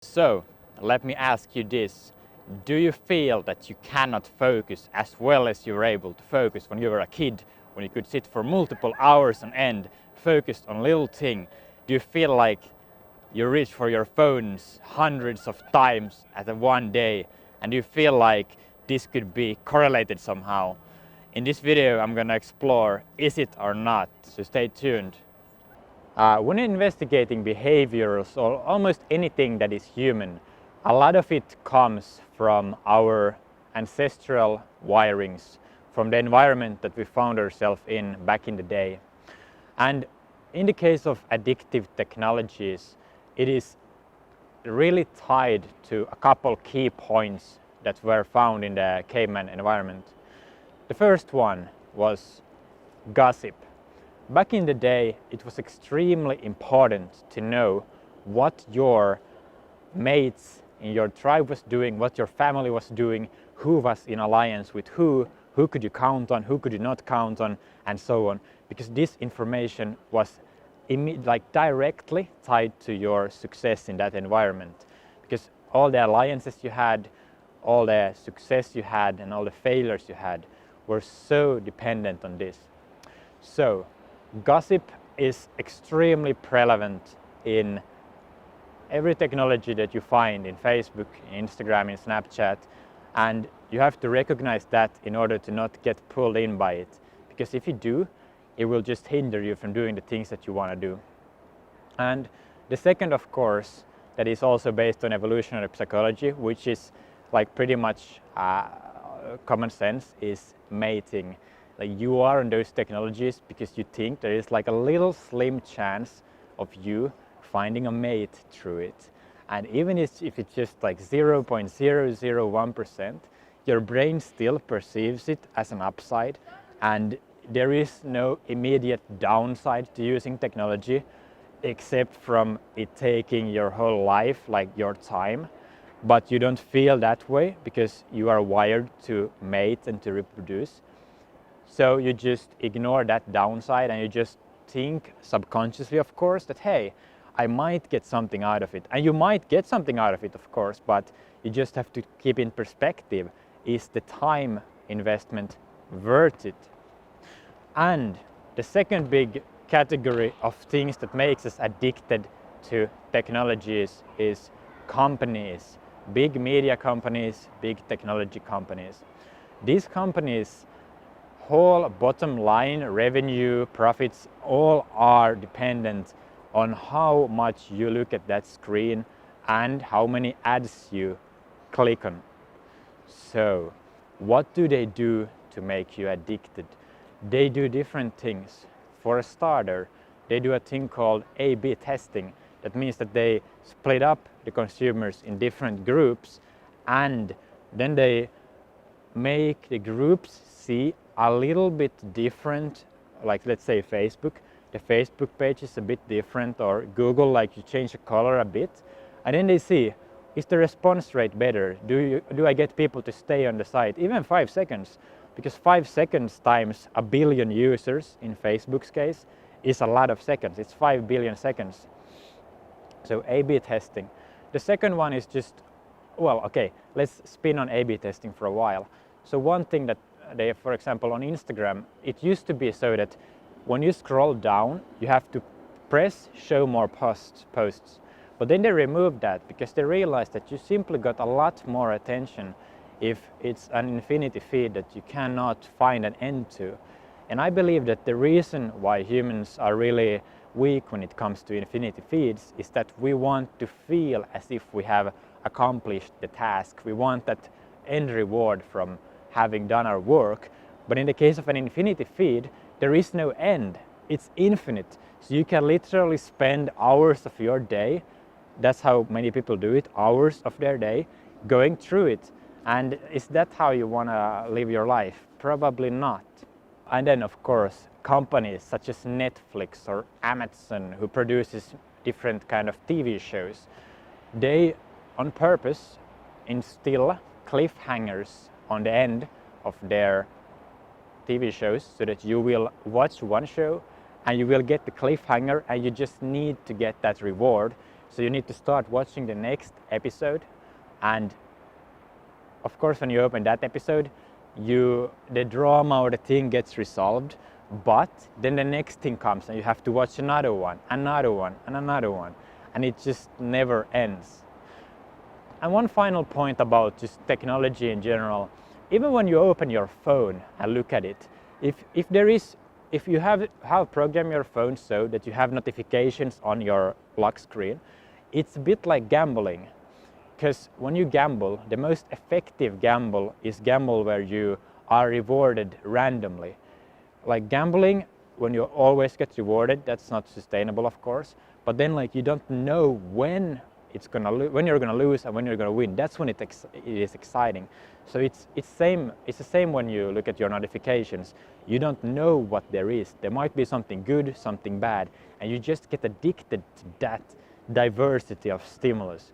So, let me ask you this. Do you feel that you cannot focus as well as you were able to focus when you were a kid, when you could sit for multiple hours on end, focused on little thing? Do you feel like you reach for your phones hundreds of times at a one day, and do you feel like this could be correlated somehow? In this video, I'm gonna explore, is it or not? So stay tuned. When investigating behaviors or almost anything that is human, a lot of it comes from our ancestral wirings, from the environment that we found ourselves in back in the day. And in the case of addictive technologies, it is really tied to a couple key points that were found in the caveman environment. The first one was gossip. Back in the day, it was extremely important to know what your mates in your tribe was doing, what your family was doing, who was in alliance with who could you count on, who could you not count on, and so on. Because this information was directly tied to your success in that environment. Because all the alliances you had, all the success you had, and all the failures you had were so dependent on this. So, gossip is extremely prevalent in every technology that you find in Facebook, Instagram, in Snapchat, and you have to recognize that in order to not get pulled in by it. Because if you do, it will just hinder you from doing the things that you want to do. And the second, of course, that is also based on evolutionary psychology, which is like pretty much common sense, is mating. Like you are on those technologies because you think there is like a little slim chance of you finding a mate through it. And even if it's just like 0.001%, your brain still perceives it as an upside, and there is no immediate downside to using technology except from it taking your whole life, like your time. But you don't feel that way because you are wired to mate and to reproduce. So you just ignore that downside and you just think subconsciously, of course, that hey, I might get something out of it. And you might get something out of it, of course, but you just have to keep in perspective, is the time investment worth it? And the second big category of things that makes us addicted to technologies is companies, big media companies, big technology companies. These companies' whole bottom line, revenue, profits, all are dependent on how much you look at that screen and how many ads you click on. So, what do they do to make you addicted? They do different things. For a starter, they do a thing called A/B testing. That means that they split up the consumers in different groups, and then they make the groups see a little bit different. Like let's say Facebook, the Facebook page is a bit different, or Google, like you change the color a bit, and then they see, is the response rate better? Do I get people to stay on the site even 5 seconds? Because 5 seconds times a billion users in Facebook's case is a lot of seconds. It's 5 billion seconds. So A/B testing. The second one is just, well, okay, let's spin on A/B testing for a while. So one thing that they, for example, on Instagram, it used to be so that when you scroll down, you have to press show more posts. But then they removed that because they realized that you simply got a lot more attention if it's an infinity feed that you cannot find an end to. And I believe that the reason why humans are really weak when it comes to infinity feeds is that we want to feel as if we have accomplished the task. We want that end reward from having done our work. But in the case of an infinity feed, there is no end. It's infinite. So you can literally spend hours of your day, that's how many people do it, hours of their day, going through it. And is that how you want to live your life? Probably not. And then, of course, companies such as Netflix or Amazon, who produces different kind of TV shows, they on purpose instill cliffhangers on the end of their TV shows so that you will watch one show and you will get the cliffhanger and you just need to get that reward So you need to start watching the next episode, and of course when you open that episode, the drama or the thing gets resolved, but then the next thing comes and you have to watch another one, and another one, and it just never ends. And one final point about just technology in general, even when you open your phone and look at it, if you have programmed your phone so that you have notifications on your lock screen, it's a bit like gambling. Because when you gamble, the most effective gamble is gamble where you are rewarded randomly. Like gambling, when you always get rewarded, that's not sustainable, of course. But then, like, you don't know when when you're gonna lose and when you're gonna win. That's when it is exciting. So it's the same when you look at your notifications. You don't know what there is. There might be something good, something bad, and you just get addicted to that diversity of stimulus.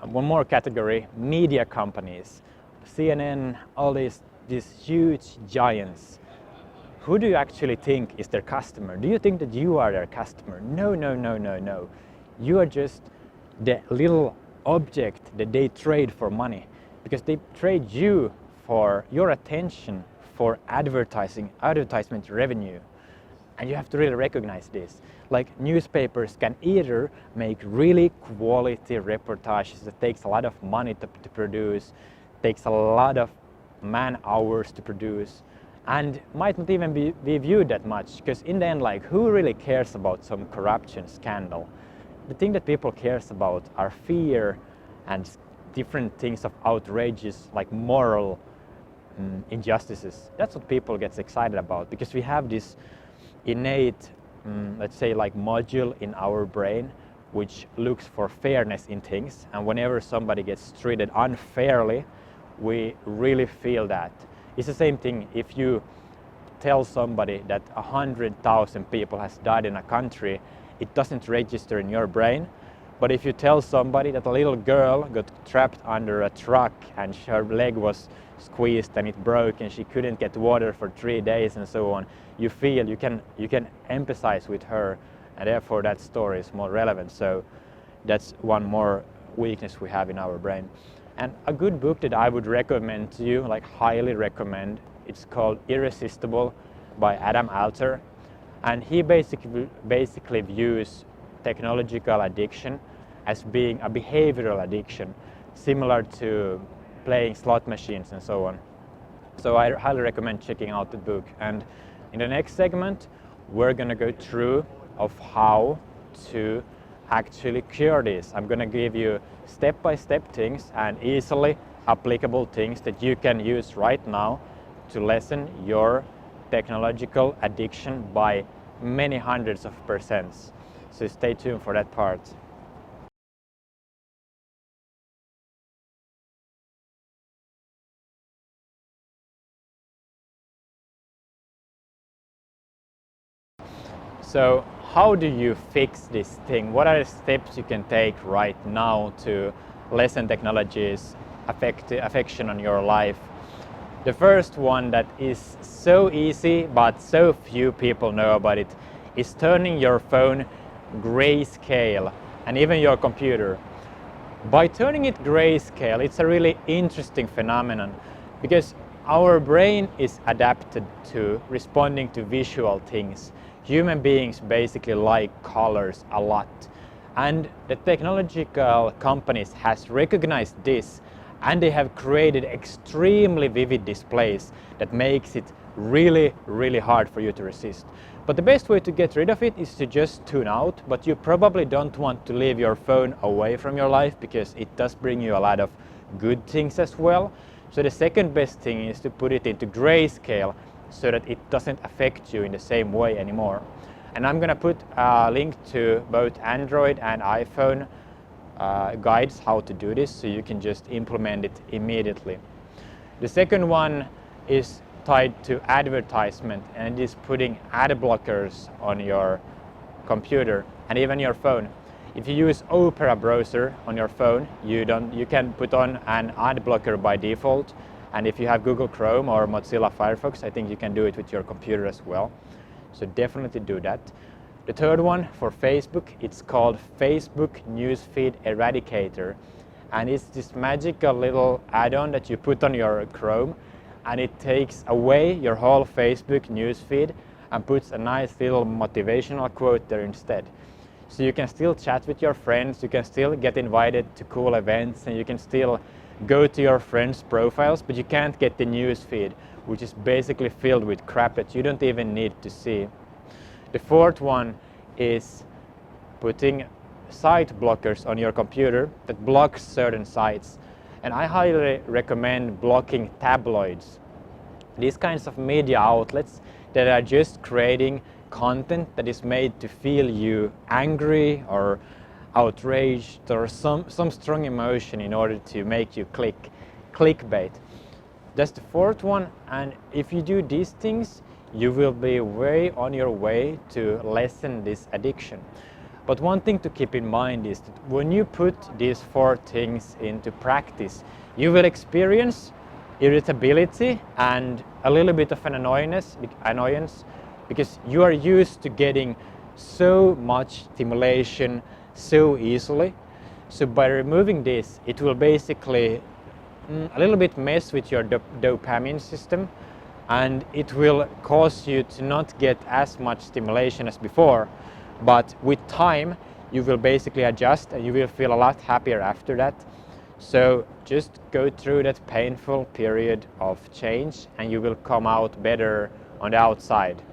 One more category: media companies, CNN, all these huge giants. Who do you actually think is their customer? Do you think that you are their customer? No. You are just the little object that they trade for money, because they trade you for your attention, for advertisement revenue. And you have to really recognize this. Like, newspapers can either make really quality reportages that takes a lot of money to produce, takes a lot of man hours to produce, and might not even be viewed that much, because in the end, like, who really cares about some corruption scandal? The thing that people cares about are fear and different things of outrageous, like, moral injustices. That's what people gets excited about, because we have this innate, let's say, like, module in our brain which looks for fairness in things, and whenever somebody gets treated unfairly, we really feel that. It's the same thing if you tell somebody that 100,000 people has died in a country. It doesn't register in your brain. But if you tell somebody that a little girl got trapped under a truck and her leg was squeezed and it broke and she couldn't get water for 3 days and so on, you can empathize with her, and therefore that story is more relevant. So that's one more weakness we have in our brain. And a good book that I would recommend to you, like highly recommend, it's called Irresistible by Adam Alter. And he basically views technological addiction as being a behavioral addiction, similar to playing slot machines and so on. So I highly recommend checking out the book. And in the next segment, we're gonna go through of how to actually cure this. I'm gonna give you step-by-step things and easily applicable things that you can use right now to lessen your technological addiction by many hundreds of percents. So stay tuned for that part. So how do you fix this thing? What are the steps you can take right now to lessen technology's affection on your life? The first one that is so easy but so few people know about it is turning your phone grayscale, and even your computer. By turning it grayscale, it's a really interesting phenomenon, because our brain is adapted to responding to visual things. Human beings basically like colors a lot, and the technological companies has recognized this, and they have created extremely vivid displays that makes it really hard for you to resist. But the best way to get rid of it is to just tune out, but you probably don't want to leave your phone away from your life, because it does bring you a lot of good things as well. So the second best thing is to put it into grayscale so that it doesn't affect you in the same way anymore. And I'm gonna put a link to both Android and iPhone guides how to do this, so you can just implement it immediately. The second one is tied to advertisement, and it is putting ad blockers on your computer and even your phone. If you use Opera browser on your phone, you can put on an ad blocker by default, and if you have Google Chrome or Mozilla Firefox, I think you can do it with your computer as well. So definitely do that. The third one for Facebook, it's called Facebook Newsfeed Eradicator. And it's this magical little add-on that you put on your Chrome, and it takes away your whole Facebook newsfeed and puts a nice little motivational quote there instead. So you can still chat with your friends, you can still get invited to cool events, and you can still go to your friends' profiles, but you can't get the newsfeed, which is basically filled with crap that you don't even need to see. The fourth one is putting site blockers on your computer that blocks certain sites. And I highly recommend blocking tabloids. These kinds of media outlets that are just creating content that is made to feel you angry or outraged or some strong emotion in order to make you clickbait. That's the fourth one, and if you do these things, you will be way on your way to lessen this addiction. But one thing to keep in mind is that when you put these four things into practice, you will experience irritability and a little bit of an annoyance because you are used to getting so much stimulation so easily. So by removing this, it will basically a little bit mess with your dopamine system, and it will cause you to not get as much stimulation as before. But with time, you will basically adjust and you will feel a lot happier after that. So just go through that painful period of change and you will come out better on the outside.